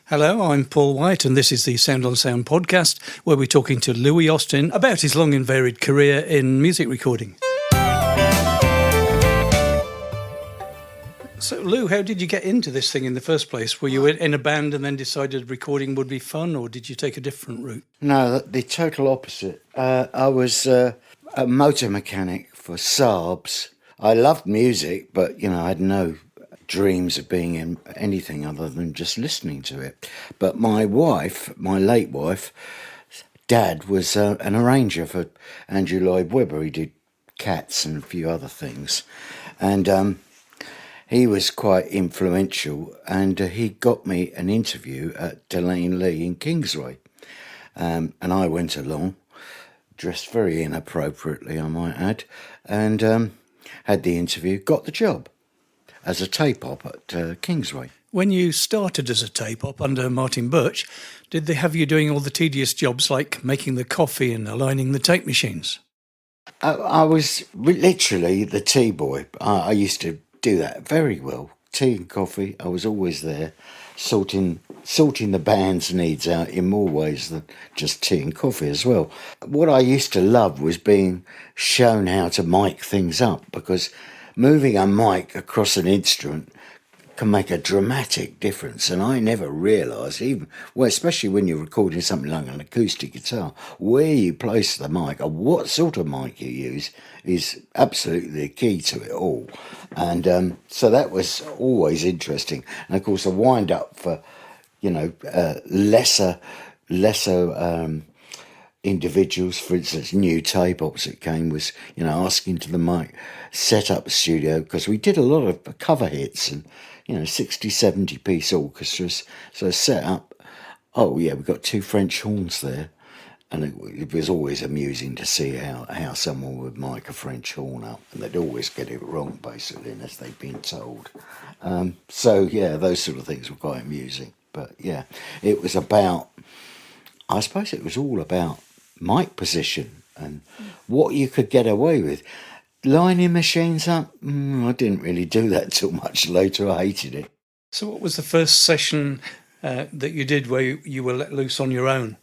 Hello, I'm Paul White, and this is the Sound on Sound podcast, where we're talking to Louis Austin about his long and varied career in music recording. So, Lou, how did you get into this thing in the first place? Were you in a band and then decided recording would be fun, or did you take a different route? No, the total opposite. I was a motor mechanic for Saabs. I loved music, but, I had no dreams of being in anything other than just listening to it. But my wife, my late wife, dad was an arranger for Andrew Lloyd Webber. He did Cats and a few other things. And he was quite influential, and he got me an interview at Lane Lea in Kingsway. And I went along, dressed very inappropriately, I might add, and had the interview, got the job as a tape-op at Kingsway. When you started as a tape-op under Martin Birch, did they have you doing all the tedious jobs like making the coffee and aligning the tape machines? I was literally the tea boy. I used to do that very well. Tea and coffee, I was always there, sorting the band's needs out in more ways than just tea and coffee as well. What I used to love was being shown how to mic things up, because moving a mic across an instrument can make a dramatic difference, and I never realised, especially when you're recording something like an acoustic guitar, where you place the mic or what sort of mic you use is absolutely the key to it all. And so that was always interesting. And of course, the wind up for lesser individuals, for instance, new tape ops that came was, asking to the mic, set up a studio, because we did a lot of cover hits and, 60, 70 piece orchestras. So set up, we've got two French horns there. And it was always amusing to see how someone would mic a French horn up, and they'd always get it wrong, basically, unless they'd been told. Those sort of things were quite amusing. But yeah, it was I suppose it was all about mic position and what you could get away with. Lining machines up, I didn't really do that till much later. I hated it. So what was the first session that you did where you were let loose on your own?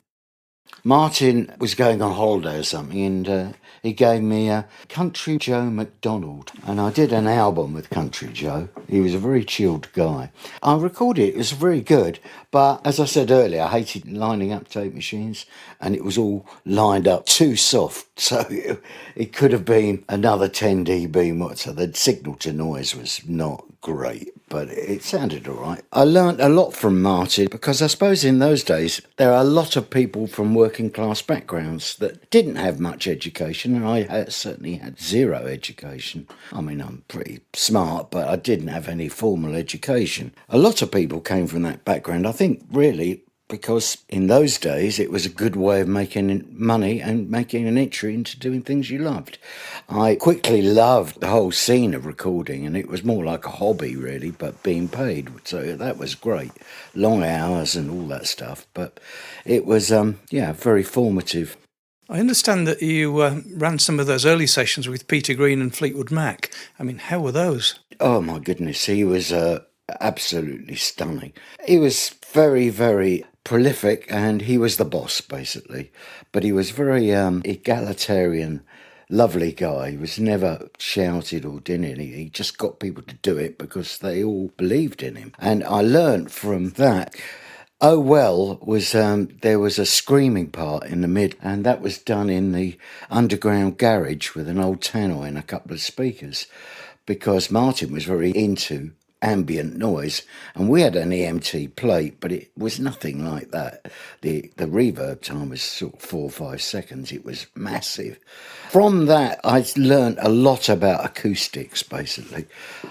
Martin was going on holiday or something, and he gave me Country Joe McDonald, and I did an album with Country Joe. He was a very chilled guy. I recorded it, it was very good, but as I said earlier, I hated lining up tape machines, and it was all lined up too soft, so it could have been another 10 dB, so the signal to noise was not great, but it sounded all right. I learnt a lot from Martin, because I suppose in those days there are a lot of people from working class backgrounds that didn't have much education, and I certainly had zero education. I mean, I'm pretty smart, but I didn't have any formal education. A lot of people came from that background, I think, really, because in those days it was a good way of making money and making an entry into doing things you loved. I quickly loved the whole scene of recording, and it was more like a hobby really, but being paid, so that was great. Long hours and all that stuff, but it was very formative. I understand that you ran some of those early sessions with Peter Green and Fleetwood Mac. I mean, how were those? Oh my goodness, he was absolutely stunning. He was very, very prolific, and he was the boss basically, but he was very egalitarian, lovely guy. He was never shouted or did anything. He just got people to do it because they all believed in him, and I learnt from that. Oh Well was there was a screaming part in the mid, and that was done in the underground garage with an old tannoy and a couple of speakers, because Martin was very into ambient noise, and we had an EMT plate, but it was nothing like that. The reverb time was sort of 4 or 5 seconds. It was massive. From that, I learned a lot about acoustics, basically,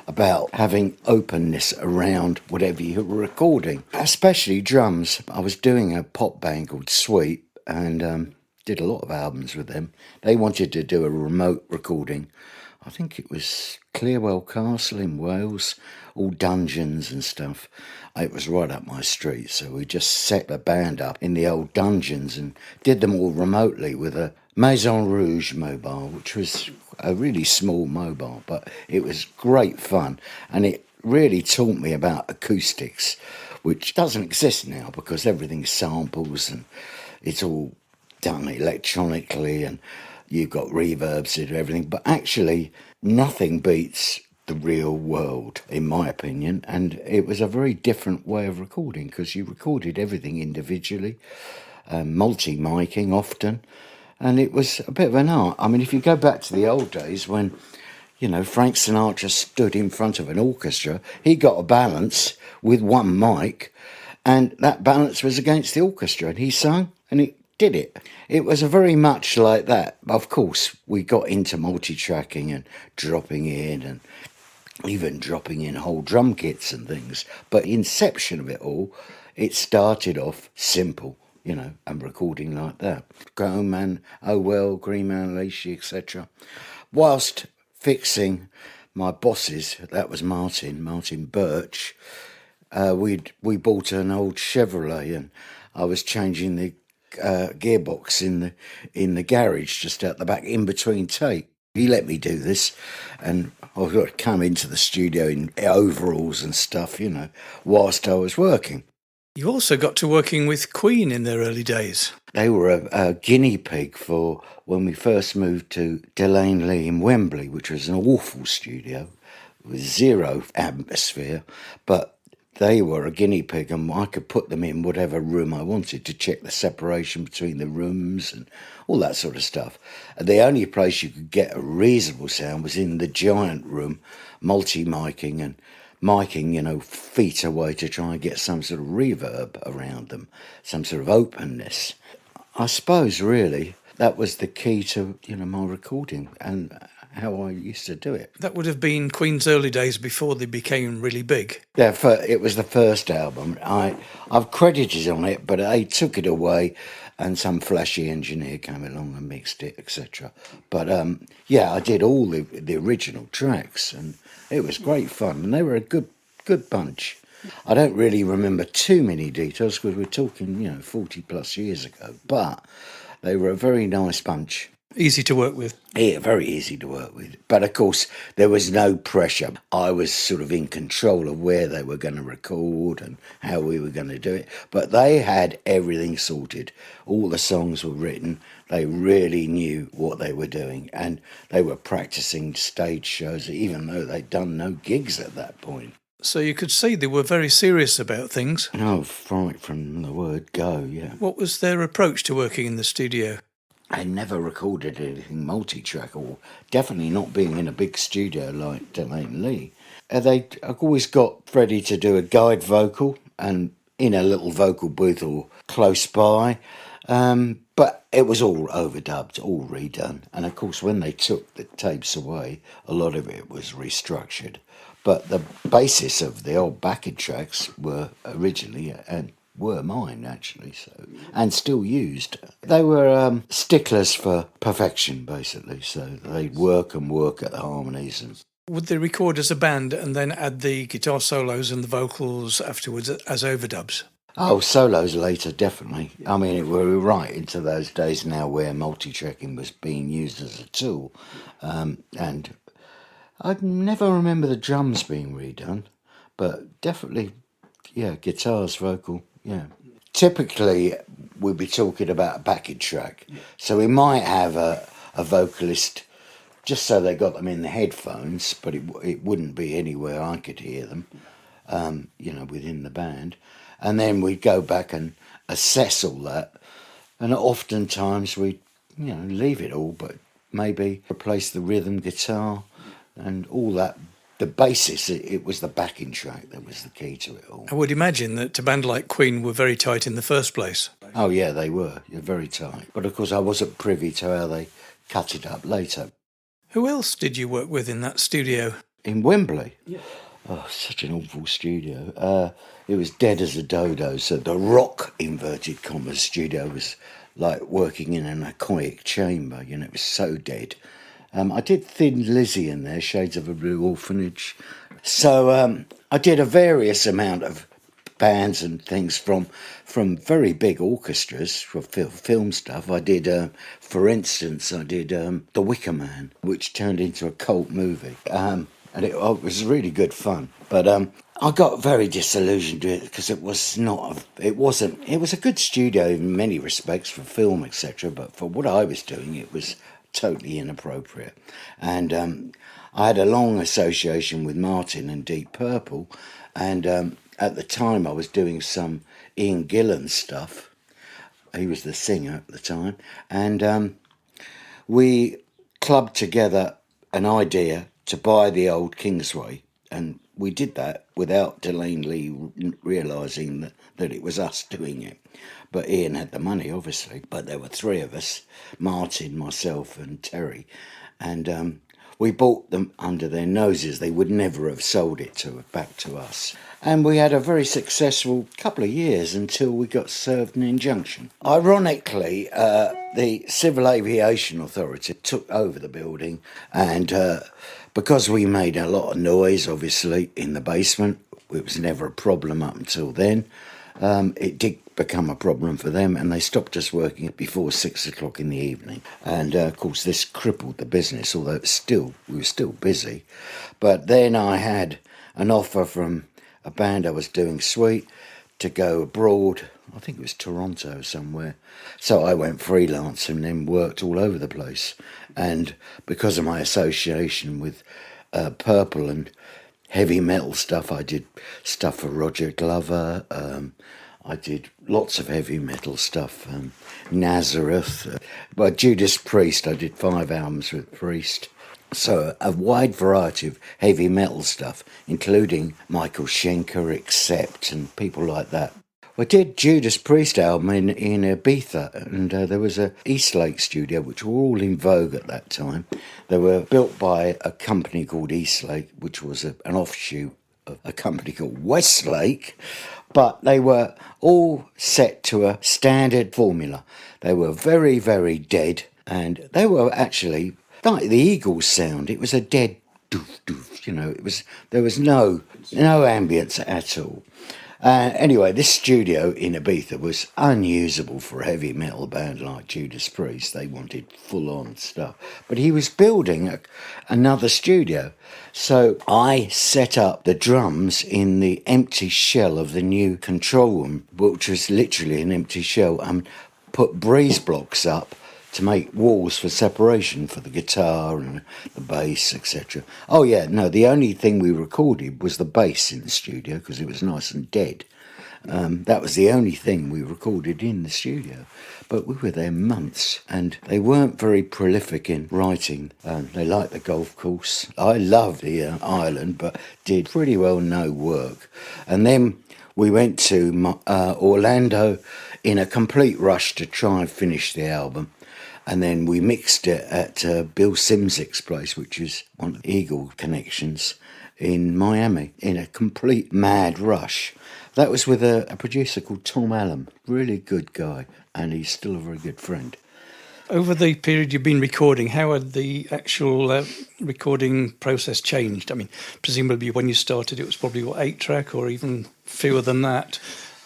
about having openness around whatever you were recording, especially drums. I was doing a pop band called Sweet, and did a lot of albums with them. They wanted to do a remote recording. I think it was Clearwell Castle in Wales, all dungeons and stuff. It was right up my street, so we just set the band up in the old dungeons and did them all remotely with a Maison Rouge mobile, which was a really small mobile, but it was great fun, and it really taught me about acoustics, which doesn't exist now because everything's samples and it's all done electronically and you've got reverbs to do everything. But actually, nothing beats the real world, in my opinion. And it was a very different way of recording because you recorded everything individually, multi-miking often. And it was a bit of an art. I mean, if you go back to the old days when, you know, Frank Sinatra stood in front of an orchestra, he got a balance with one mic, and that balance was against the orchestra, and he sung, and he did it. It was very much like that. Of course, we got into multi-tracking and dropping in, and even dropping in whole drum kits and things. But the inception of it all, it started off simple, you know, and recording like that. Go Man, Oh Well, Green Manalishi, etc. Whilst fixing my bosses, that was Martin Birch, we bought an old Chevrolet and I was changing the gearbox in the garage just out the back in between tape. He let me do this, and I got to come into the studio in overalls and stuff, you know, whilst I was working. You also got to working with Queen in their early days. They were a guinea pig for when we first moved to Lane Lea in Wembley, which was an awful studio with zero atmosphere, but they were a guinea pig and I could put them in whatever room I wanted to check the separation between the rooms and all that sort of stuff. And the only place you could get a reasonable sound was in the giant room, multi-miking and miking, you know, feet away to try and get some sort of reverb around them, some sort of openness. I suppose, really, that was the key to, you know, my recording and how I used to do it. That would have been Queen's early days before they became really big. Yeah, it was the first album. I've credited on it, but they took it away and some flashy engineer came along and mixed it, etc. But yeah, I did all the original tracks and it was great fun and they were a good bunch. I don't really remember too many details because we're talking, you know, 40 plus years ago, but they were a very nice bunch. Easy to work with. Yeah, very easy to work with. But of course, there was no pressure. I was sort of in control of where they were going to record and how we were going to do it. But they had everything sorted. All the songs were written. They really knew what they were doing. And they were practicing stage shows, even though they'd done no gigs at that point. So you could see they were very serious about things. Oh, right from the word go, yeah. What was their approach to working in the studio? I never recorded anything multi-track, or definitely not being in a big studio like Lane Lea. They always got Freddie to do a guide vocal and in a little vocal booth or close by, but it was all overdubbed, all redone. And of course, when they took the tapes away, a lot of it was restructured. But the basis of the old backing tracks were originally and were mine, actually, so and still used. They were sticklers for perfection, basically, so they'd work and work at the harmonies. And would they record as a band and then add the guitar solos and the vocals afterwards as overdubs? Oh, solos later, definitely. I mean, we're right into those days now where multi-tracking was being used as a tool, and I never remember the drums being redone, but definitely, yeah, guitars, vocal. Yeah. Typically, we'd be talking about a backing track. So we might have a vocalist just so they got them in the headphones, but it wouldn't be anywhere I could hear them, you know, within the band. And then we'd go back and assess all that. And oftentimes we'd, you know, leave it all, but maybe replace the rhythm guitar and all that. The basis, it was the backing track that was the key to it all. I would imagine that a band like Queen were very tight in the first place. Oh, yeah, they were. They're very tight. But, of course, I wasn't privy to how they cut it up later. Who else did you work with in that studio? In Wembley? Yeah. Oh, such an awful studio. It was dead as a dodo, so the rock, inverted commas, studio was like working in an anechoic chamber, you know, it was so dead. I did Thin Lizzy in there, Shades of a Blue Orphanage. So I did a various amount of bands and things from very big orchestras for film stuff. I did, for instance, I did The Wicker Man, which turned into a cult movie. and it was really good fun. But I got very disillusioned with it because it was not. It wasn't. It was a good studio in many respects for film, etc. But for what I was doing, it was totally inappropriate. And I had a long association with Martin and Deep Purple, and at the time I was doing some Ian Gillan stuff. He was the singer at the time, and we clubbed together an idea to buy the old Kingsway, and we did that without Lane Lea realising that it was us doing it. But Ian had the money, obviously. But there were three of us, Martin, myself and Terry, and we bought them under their noses. They would never have sold it back to us. And we had a very successful couple of years until we got served an injunction. Ironically, the Civil Aviation Authority took over the building, and because we made a lot of noise, obviously, in the basement, it was never a problem up until then. It did become a problem for them, and they stopped us working before 6 o'clock in the evening. And of course, this crippled the business, although we were still busy. But then I had an offer from a band I was doing, Sweet, to go abroad. I think it was Toronto somewhere. So I went freelance and then worked all over the place. And because of my association with Purple and heavy metal stuff, I did stuff for Roger Glover. I did lots of heavy metal stuff. Nazareth. Judas Priest, I did 5 albums with Priest. So a wide variety of heavy metal stuff, including Michael Schenker, Accept, and people like that. I did Judas Priest album in Ibiza, and there was a Eastlake studio, which were all in vogue at that time. They were built by a company called Eastlake, which was an offshoot of a company called Westlake, but they were all set to a standard formula. They were very, very dead, and they were actually like the Eagles sound. It was a dead doof doof, there was no ambience at all. Anyway, this studio in Ibiza was unusable for a heavy metal band like Judas Priest. They wanted full-on stuff. But he was building another studio. So I set up the drums in the empty shell of the new control room, which was literally an empty shell, and put breeze blocks up to make walls for separation for the guitar and the bass, etc. Oh yeah, no, the only thing we recorded was the bass in the studio because it was nice and dead. That was the only thing we recorded in the studio. But we were there months, and they weren't very prolific in writing. They liked the golf course. I loved the island, but did pretty well no work. And then we went to Orlando in a complete rush to try and finish the album. And then we mixed it at Bill Simzik's place, which is one of the Eagle connections in Miami, in a complete mad rush. That was with a producer called Tom Allen, really good guy, and he's still a very good friend. Over the period you've been recording, how had the actual recording process changed? I mean, presumably when you started it was probably, 8-track or even fewer than that.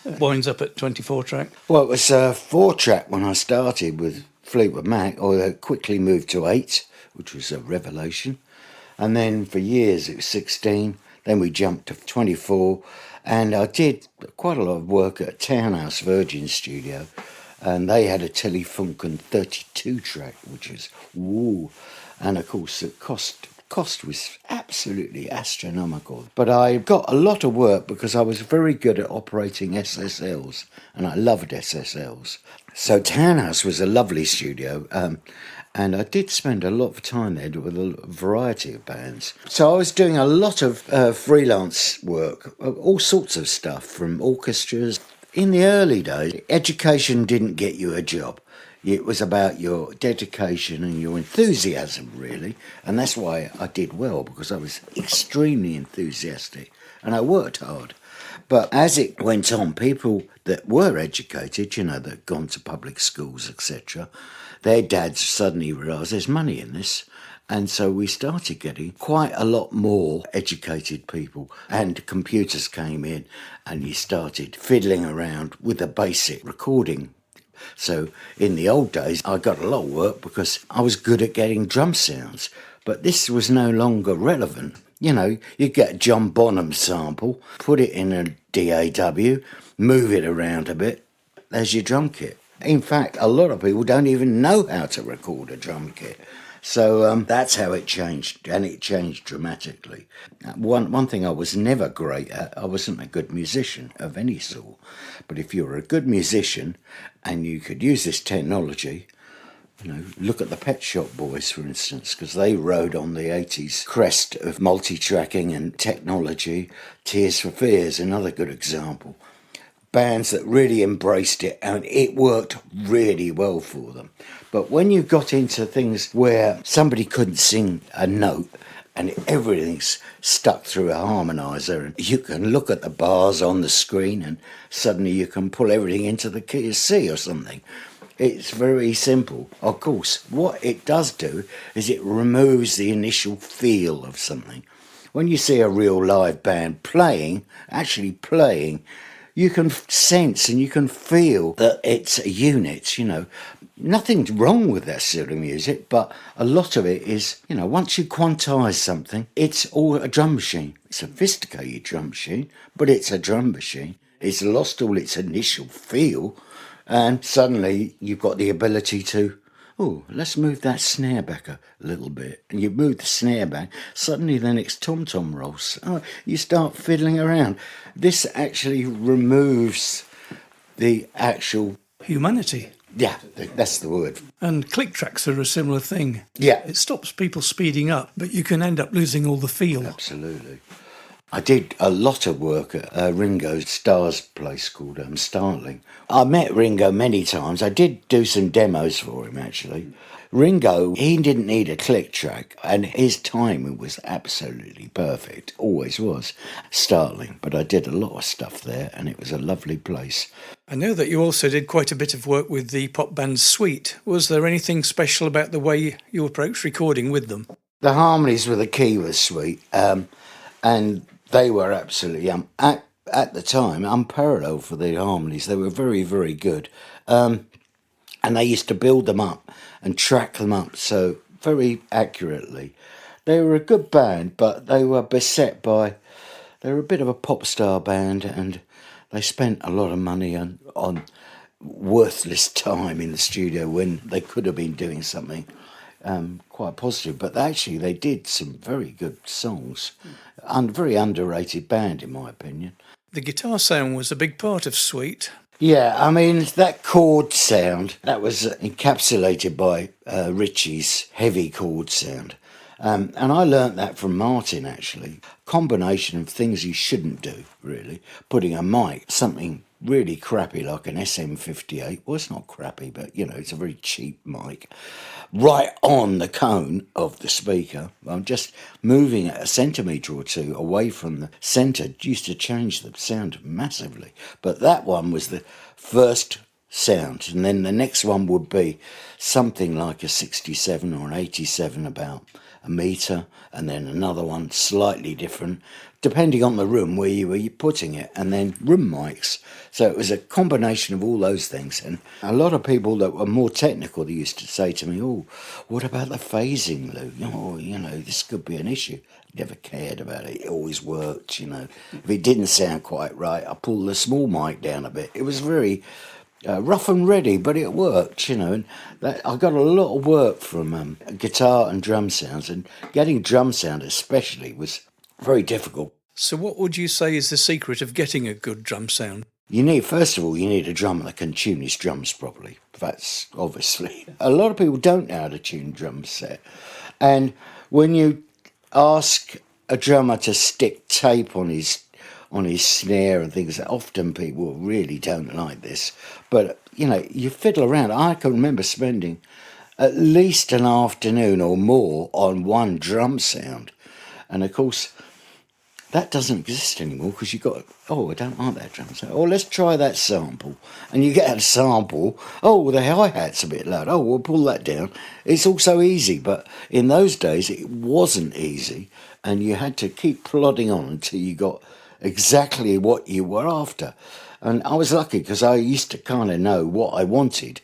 It winds up at 24-track. Well, it was 4-track when I started with Fleetwood Mac, or they quickly moved to 8, which was a revelation. And then for years it was 16, then we jumped to 24, and I did quite a lot of work at Townhouse Virgin Studio, and they had a Telefunken 32-track, which is woo, and of course the cost was absolutely astronomical. But I got a lot of work because I was very good at operating SSLs, and I loved SSLs. So Townhouse was a lovely studio, and I did spend a lot of time there with a variety of bands. So I was doing a lot of freelance work, all sorts of stuff, from orchestras. In the early days, education didn't get you a job. It was about your dedication and your enthusiasm, really. And that's why I did well, because I was extremely enthusiastic and I worked hard. But as it went on, people that were educated, that had gone to public schools, etc., their dads suddenly realised there's money in this. And so we started getting quite a lot more educated people, and computers came in and you started fiddling around with the basic recording. So in the old days, I got a lot of work because I was good at getting drum sounds, but this was no longer relevant. You know, you get a John Bonham sample, put it in a DAW, move it around a bit, there's your drum kit. In fact, a lot of people don't even know how to record a drum kit. So that's how it changed, and it changed dramatically. One thing I was never great at, I wasn't a good musician of any sort. But if you were a good musician and you could use this technology, you know, look at the Pet Shop Boys, for instance, because they rode on the 80s crest of multi-tracking and technology. Tears for Fears, another good example. Bands that really embraced it, and it worked really well for them. But when you got into things where somebody couldn't sing a note and everything's stuck through a harmonizer, and you can look at the bars on the screen and suddenly you can pull everything into the key of C or something. It's very simple. Of course, what it does do is it removes the initial feel of something. When you see a real live band actually playing, you can sense and you can feel that it's a unit, you know. Nothing's wrong with that sort of music, but a lot of it is, you know, once you quantise something, it's all a drum machine. It's a sophisticated drum machine, but it's a drum machine. It's lost all its initial feel, and suddenly you've got the ability to, oh, let's move that snare back a little bit. And you move the snare back, suddenly the next tom-tom rolls. Oh, you start fiddling around. This actually removes the actual... Humanity. Yeah, that's the word. And click tracks are a similar thing. Yeah. It stops people speeding up, but you can end up losing all the feel. Absolutely. I did a lot of work at Ringo Starr's place called Startling. I met Ringo many times. I did do some demos for him, actually. Ringo, he didn't need a click track, and his timing was absolutely perfect. Always was. Startling. But I did a lot of stuff there, and it was a lovely place. I know that you also did quite a bit of work with the pop band Sweet. Was there anything special about the way you approached recording with them? The harmonies with the key was sweet, and they were absolutely, at the time, unparalleled for the harmonies. They were very, very good. And they used to build them up and track them up so very accurately. They were a good band, but they were beset by... They were a bit of a pop star band, and they spent a lot of money on worthless time in the studio when they could have been doing something quite positive. But actually, they did some very good songs. Very underrated band, in my opinion. The guitar sound was a big part of Sweet. Yeah, I mean, that chord sound, that was encapsulated by Ritchie's heavy chord sound. And I learnt that from Martin, actually. Combination of things you shouldn't do, really. Putting a mic, something really crappy like an SM58. Well, it's not crappy, but, you know, it's a very cheap mic. Right on the cone of the speaker. I'm just moving it a centimetre or two away from the centre. Used to change the sound massively. But that one was the first sound. And then the next one would be something like a 67 or an 87, about a metre, and then another one slightly different, depending on the room where you were putting it, and then room mics. So it was a combination of all those things. And a lot of people that were more technical, they used to say to me, oh, what about the phasing, Lou? Oh, you know, this could be an issue. Never cared about it. It always worked, you know. If it didn't sound quite right, I pulled the small mic down a bit. It was very... rough and ready, but it worked, you know. And I got a lot of work from guitar and drum sounds, and getting drum sound especially was very difficult. So what would you say is the secret of getting a good drum sound? First of all, you need a drummer that can tune his drums properly. That's obviously. A lot of people don't know how to tune drum set. And when you ask a drummer to stick tape on his snare and things, often people really don't like this. But, you know, you fiddle around. I can remember spending at least an afternoon or more on one drum sound. And, of course, that doesn't exist anymore because you've got, oh, I don't like that drum sound. Oh, let's try that sample. And you get a sample, oh, the hi-hat's a bit loud. Oh, we'll pull that down. It's all so easy. But in those days, it wasn't easy. And you had to keep plodding on until you got exactly what you were after. And I was lucky because I used to kind of know what I wanted,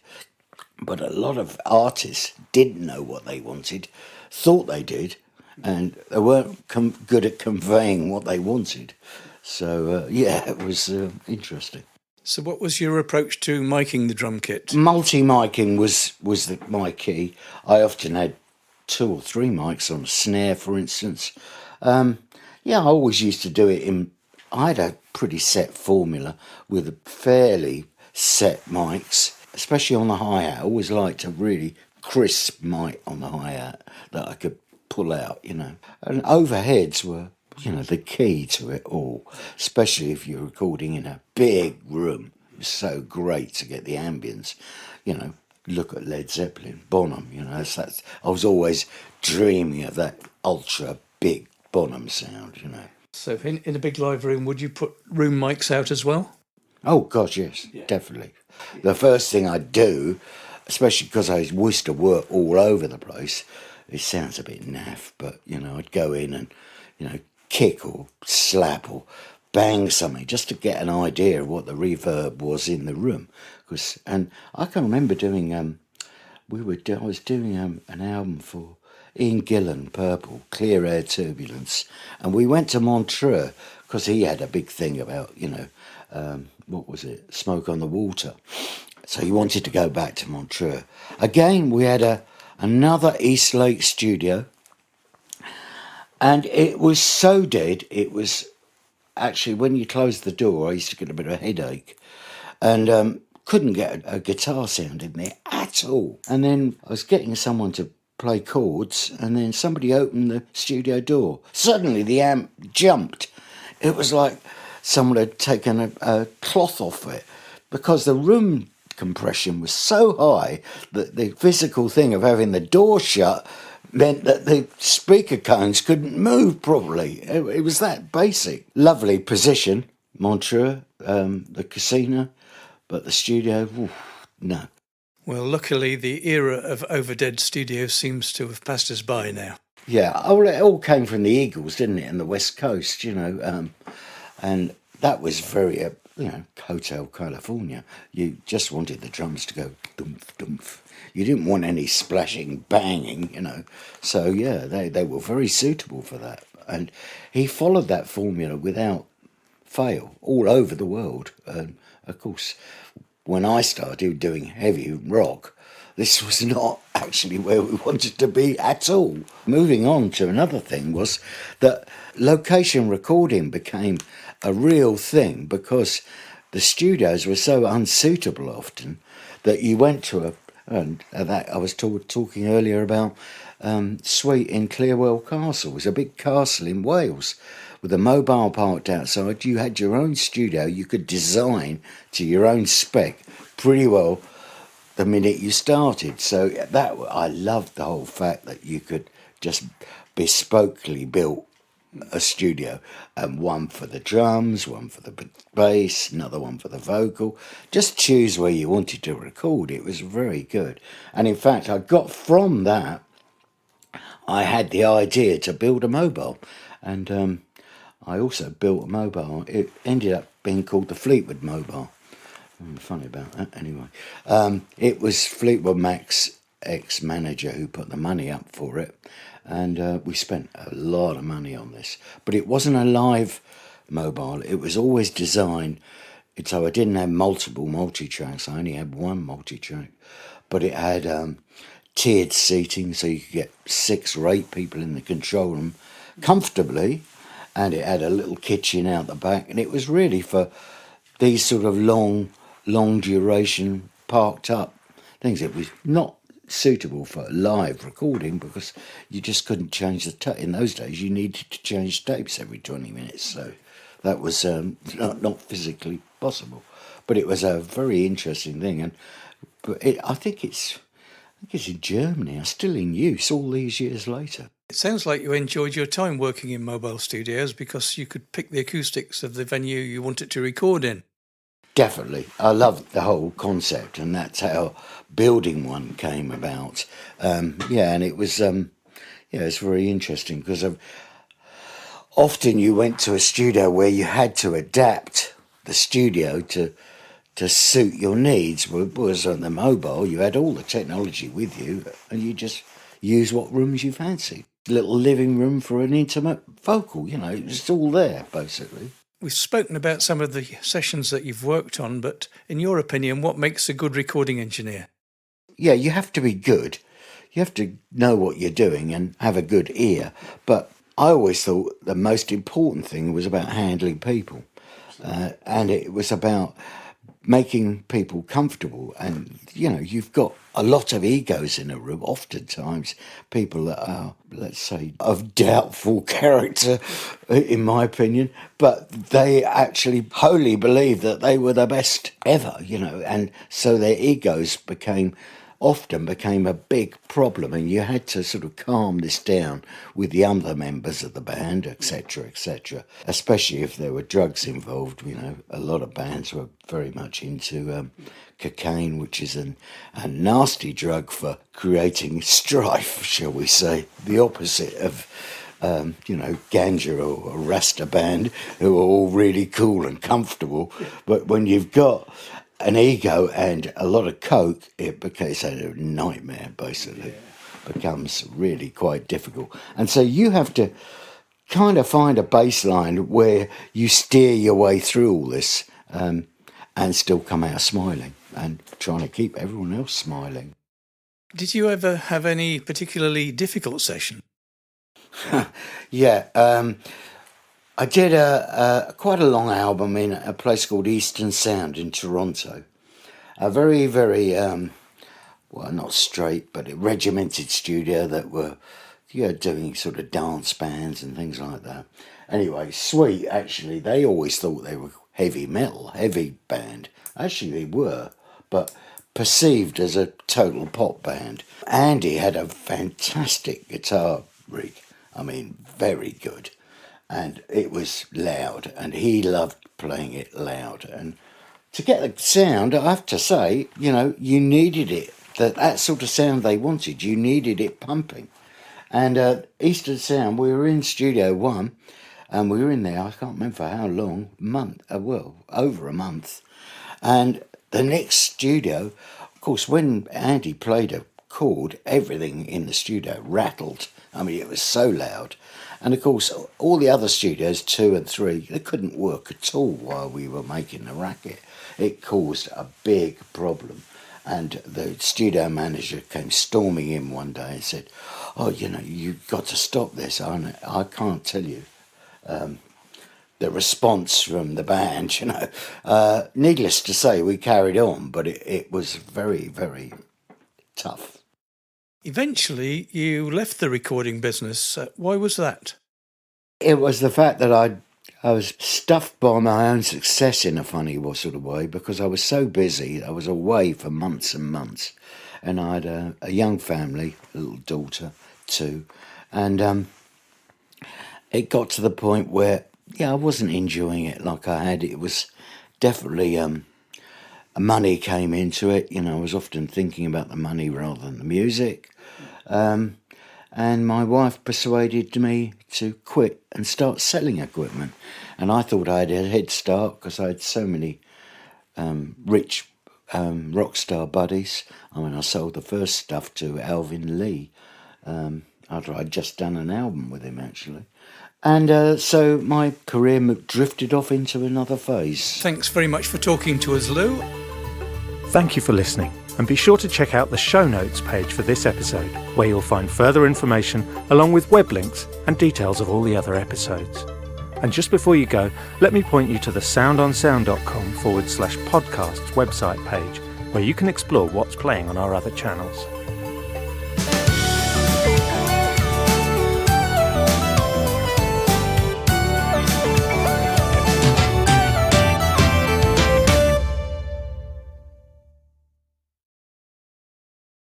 but a lot of artists didn't know what they wanted, thought they did, and they weren't good at conveying what they wanted. So, it was interesting. So what was your approach to miking the drum kit? Multi-miking was my key. I often had 2 or 3 mics on a snare, for instance. I always used to do it I had a pretty set formula with fairly set mics, especially on the hi-hat. I always liked a really crisp mic on the hi-hat that I could pull out, And overheads were, the key to it all, especially if you're recording in a big room. It was so great to get the ambience, Look at Led Zeppelin, Bonham, I was always dreaming of that ultra big Bonham sound, So in a big live room, would you put room mics out as well? Oh, gosh, yes, definitely. The first thing I'd do, especially because I used to work all over the place, it sounds a bit naff, but, I'd go in and, kick or slap or bang something just to get an idea of what the reverb was in the room. And I can remember doing, I was doing an album for Ian Gillan, Purple, Clear Air Turbulence, and we went to Montreux because he had a big thing about, what was it, Smoke on the Water. So he wanted to go back to Montreux. Again, we had another East Lake studio, and it was so dead. It was actually, when you closed the door, I used to get a bit of a headache, and couldn't get a guitar sound in there at all. And then I was getting someone to play chords, and then somebody opened the studio door. Suddenly the amp jumped. It was like someone had taken a cloth off it, because the room compression was so high that the physical thing of having the door shut meant that the speaker cones couldn't move properly. It was that basic. Lovely position, Montreux, the casino, but the studio, no. Well, luckily, the era of overdead studios seems to have passed us by now. Yeah, it all came from the Eagles, didn't it, and the West Coast, and that was very, Hotel California. You just wanted the drums to go dumph, dumph. You didn't want any splashing, banging, So, yeah, they were very suitable for that. And he followed that formula without fail all over the world. And, of course, when I started doing heavy rock, this was not actually where we wanted to be at all. Moving on to another thing was that location recording became a real thing, because the studios were so unsuitable often that you went to that I was talking earlier about Suite in Clearwell Castle. It was a big castle in Wales with a mobile parked outside. You had your own studio. You could design to your own spec pretty well the minute you started. So that I loved the whole fact that you could just bespokely build a studio, and one for the drums, one for the bass, another one for the vocal. Just choose where you wanted to record. It was very good. And in fact, I got from that, I had the idea to build a mobile, and I also built a mobile. It ended up being called the Fleetwood Mobile. Funny about that, anyway. It was Fleetwood Mac's ex-manager who put the money up for it, and we spent a lot of money on this. But it wasn't a live mobile. It was always designed so I didn't have multiple multi-tracks. I only had one multi-track, but it had tiered seating, so you could get 6 or 8 people in the control room comfortably, and it had a little kitchen out the back, and it was really for these sort of long duration parked up things. It was not suitable for live recording because you just couldn't change the tape. In those days, you needed to change tapes every 20 minutes, so that was not physically possible. But it was a very interesting thing, I think it's in Germany. It's still in use all these years later. It sounds like you enjoyed your time working in mobile studios because you could pick the acoustics of the venue you wanted to record in. Definitely. I loved the whole concept, and that's how building one came about. And it was it's very interesting because often you went to a studio where you had to adapt the studio to suit your needs. Whereas on the mobile, you had all the technology with you, and you just use what rooms you fancied. little living room for an intimate vocal. It's all there, basically. We've spoken about some of the sessions that you've worked on, but in your opinion, what makes a good recording engineer? Yeah, you have to be good. You have to know what you're doing and have a good ear. But I always thought the most important thing was about handling people. And it was about making people comfortable. And, you've got a lot of egos in a room, oftentimes people that are, let's say, of doubtful character, in my opinion, but they actually wholly believed that they were the best ever, and so their egos often became a big problem, and you had to sort of calm this down with the other members of the band, etc., etc., especially if there were drugs involved. A lot of bands were very much into cocaine, which is a nasty drug for creating strife, shall we say, the opposite of ganja or a Rasta band, who are all really cool and comfortable. But when you've got an ego and a lot of coke, it becomes a nightmare, basically. Yeah. Becomes really quite difficult. And so you have to kind of find a baseline where you steer your way through all this and still come out smiling and trying to keep everyone else smiling. Did you ever have any particularly difficult session? Yeah, I did quite a long album in a place called Eastern Sound in Toronto. A very, very, not straight, but a regimented studio that were doing sort of dance bands and things like that. Anyway, Sweet, actually, they always thought they were heavy metal, heavy band. Actually, they were, but perceived as a total pop band. Andy had a fantastic guitar rig. I mean, very good. And it was loud, and he loved playing it loud. And to get the sound, I have to say, you needed it. That sort of sound they wanted, you needed it pumping. And Eastern Sound, we were in Studio 1, and we were in there, I can't remember for how long, over a month. And the next studio, of course, when Andy played a chord, everything in the studio rattled. I mean, it was so loud. And of course, all the other studios, 2 and 3, they couldn't work at all while we were making the racket. It caused a big problem. And the studio manager came storming in one day and said, "Oh, you've got to stop this. I can't tell you the response from the band, Needless to say, we carried on, but it was very, very tough. Eventually, you left the recording business. Why was that? It was the fact that I was stuffed by my own success in a funny sort of way, because I was so busy. I was away for months and months, and I had a young family, a little daughter too, and it got to the point where, I wasn't enjoying it like I had. It was definitely money came into it. I was often thinking about the money rather than the music. And my wife persuaded me to quit and start selling equipment. And I thought I had a head start because I had so many rich rock star buddies. I mean, I sold the first stuff to Alvin Lee after I'd just done an album with him, actually. And so my career drifted off into another phase. Thanks very much for talking to us, Lou. Thank you for listening, and be sure to check out the show notes page for this episode, where you'll find further information along with web links and details of all the other episodes. And just before you go, let me point you to the soundonsound.com/podcasts website page, where you can explore what's playing on our other channels.